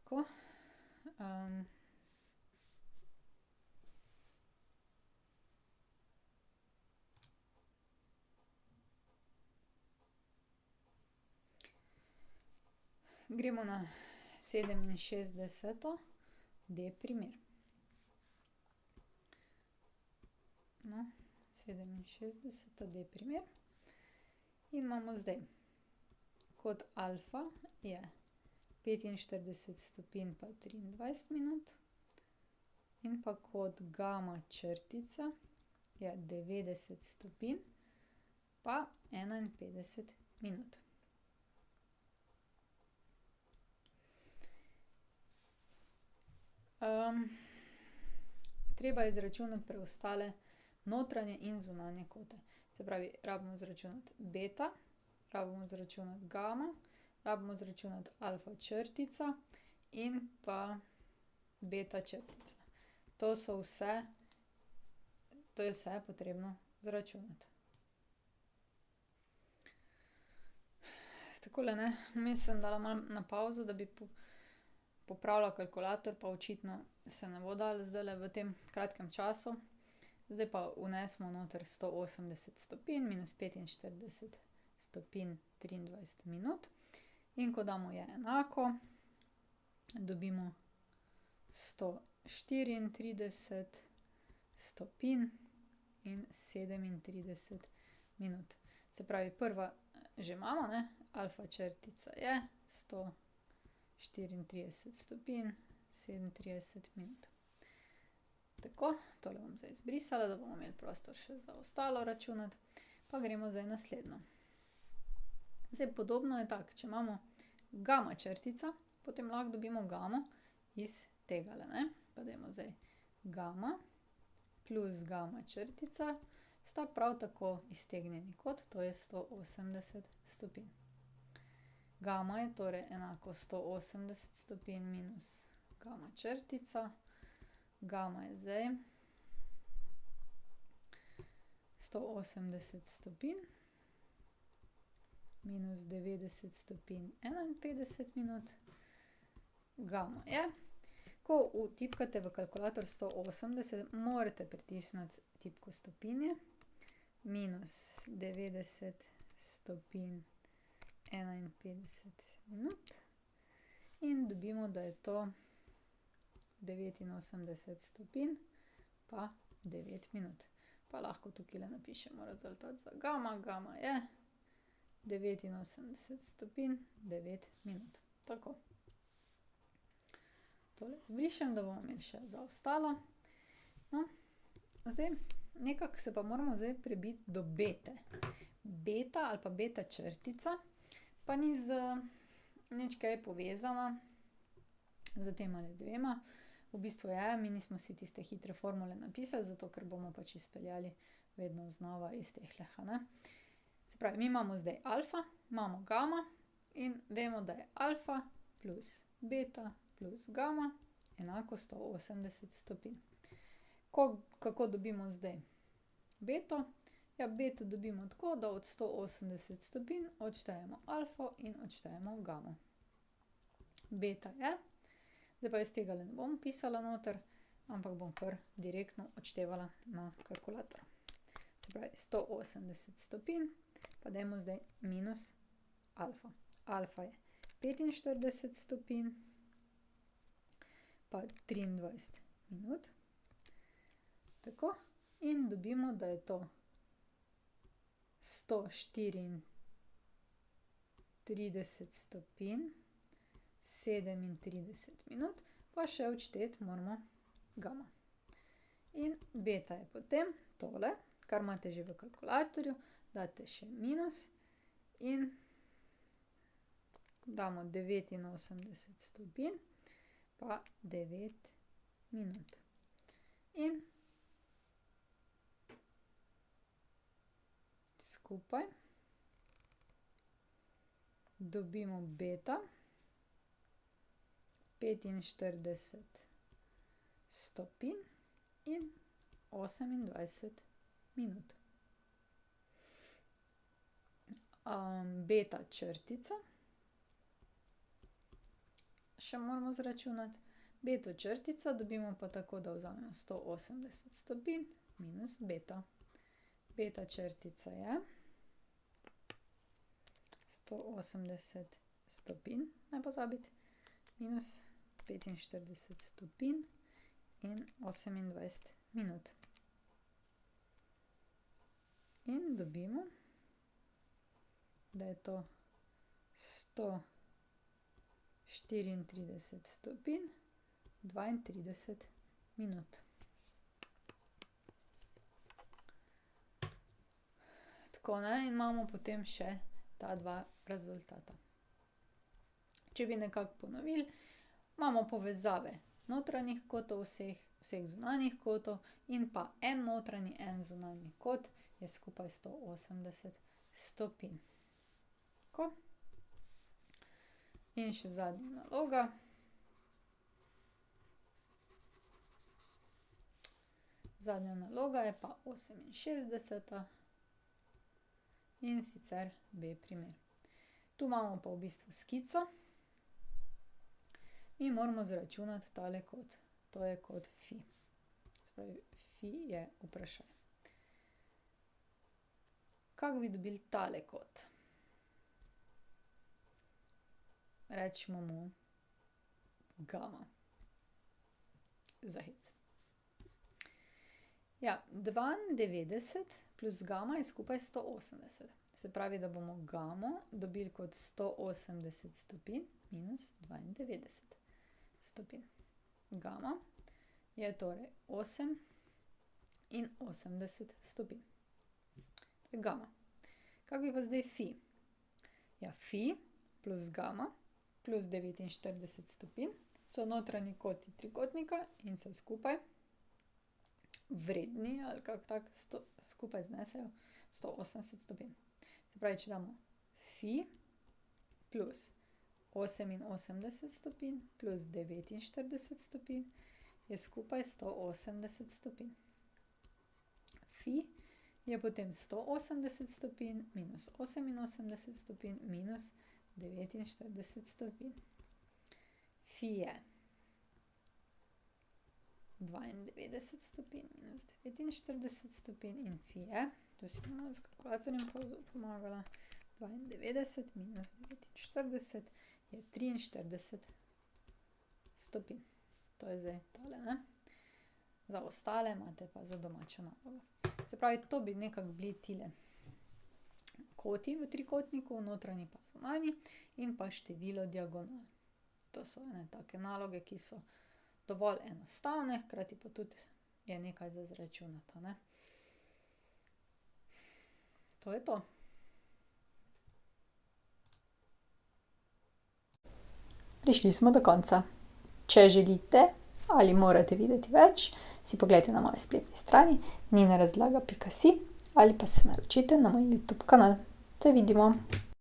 Tako. Gremo na 67. D primer. No, 67. D primer. In imamo zdaj kod alfa je 45 stopinj pa 23 minut in pa kod gama črtica je 90 stopinj pa 51 minut. Treba je izračunati preostale notranje in zunanje kote. Se pravi, rabimo izračunati beta, rabimo izračunati gama, rabimo izračunati alfa črtica in pa beta črtica. To je vse potrebno izračunati. Takole, ne, vmes sem dala malo na pavzo, da bi popravila kalkulator, pa očitno se ne bo dalo zdajle v tem kratkem času. Zdaj pa vnesemo noter 180 stopinj minus 45 stopinj 23 minut. In ko damo je enako, dobimo 134 stopinj in 37 minut. Se pravi, prva že imamo, ne, alfa črtica je 134 stopinj 37 minut. Tako, tole bom zdaj izbrisala, da bomo imeli prostor še za ostalo računati. Pa gremo zdaj naslednjo. Zdaj podobno je tako, če imamo gama črtica, potem lahko dobimo gamo iz tegale, ne. Pa dajmo zdaj gama plus gama črtica sta prav tako iztegnjeni kot, to je 180 stopinj. Gama je torej enako 180 stopinj minus gama črtica. Gama je zdaj 180 stopinj minus 90 stopinj 51 minut. Gama je, ko vtipkate v kalkulator 180, morate pritisniti tipko stopinje, minus 90 stopinj 51 minut in dobimo, da je to 89 stopinj pa 9 minut. Pa lahko tukajle napišemo rezultat za gama. Gama je 89 stopinj 9 minut. Tako. Tole izbrišem, da bomo imeli še za ostalo. No, zdaj nekako se pa moramo zdaj prebiti do bete. Beta ali pa beta črtica pa ni z nič kaj povezana z tema dvema. V bistvu je, mi nismo si tiste hitre formule napisali, zato ker bomo pač izpeljali vedno znova iz tehleh, a ne. Se pravi, mi imamo zdaj alfa, imamo gama in vemo, da je alfa plus beta plus gama enako 180 stopinj. Kako dobimo zdaj beto? Ja, beto dobimo tako, da od 180 stopinj odštejemo alfo in odštejemo gamo. Beta je, zdaj pa jaz tegale ne bom pisala noter, ampak bom kar direktno odštevala na kalkulator. Se pravi, 180 stopinj, pa dajmo zdaj minus alfa. Alfa je 45 stopinj pa 23 minut. Tako, in dobimo, da je to 134 stopinj 37 minut, pa še odšteti moramo gama. In beta je potem tole, kar imate že v kalkulatorju, date še minus in damo 89 stopinj pa 9 minut. In skupaj dobimo beta 45 stopinj in 28 minut. Beta črtica še moramo zračunati. Beto črtica dobimo pa tako, da vzamemo 180 stopinj minus beta. Beta črtica je 180 stopinj, ne pozabiti, minus 45 stopinj in 28 minut. In dobimo, da je to 134 stopinj, 32 minut. Tako, ne, in imamo potem še ta dva rezultata. Če bi nekako ponovili, imamo povezave notranjih kotov vseh zunanjih kotov in pa en notranji, en zunanji kot je skupaj 180 stopinj. Tako. In še zadnja naloga. Zadnja naloga je pa 68. In sicer B primer. Tu imamo pa v bistvu skico. Mi moramo zračunati tale kot. To je kot fi. Se pravi, fi je vprašaj. Kako bi dobili tale kot? Rečemo mu gama. Za hec. Ja, 92 plus gama je skupaj 180. Se pravi, da bomo gamo dobili kot 180 stopinj minus 92 stopinj. Gama je torej 88 stopinj. To je gama. Kako bi pa zdaj fi? Ja, fi plus gama plus 49 stopinj so notranji koti trikotnika in so skupaj vredni, ali kako tako, skupaj znesejo 180 stopinj. Se pravi, če damo fi plus 88 stopinj plus 49 stopinj je skupaj 180 stopinj. Fi je potem 180 stopinj minus 88 stopinj minus 49 stopinj. Fi je 92 stopinj minus 49 stopinj in fi je, tu si bomo s kalkulatorjem pomagala, 92 minus 49 je 43 stopinj. To je zdaj tale, ne? Za ostale imate pa za domačo nalogo. Se pravi, to bi nekako bili tile koti v trikotniku, notranji pa zunanji in pa število diagonal. To so ene take naloge, ki so dovolj enostavne, hkrati pa tudi je nekaj za zračunati, ne? To je to. Prišli smo do konca. Če želite ali morate videti več, si poglejte na moji spletni strani ninarazlaga.si ali pa se naročite na moj YouTube kanal. Se vidimo!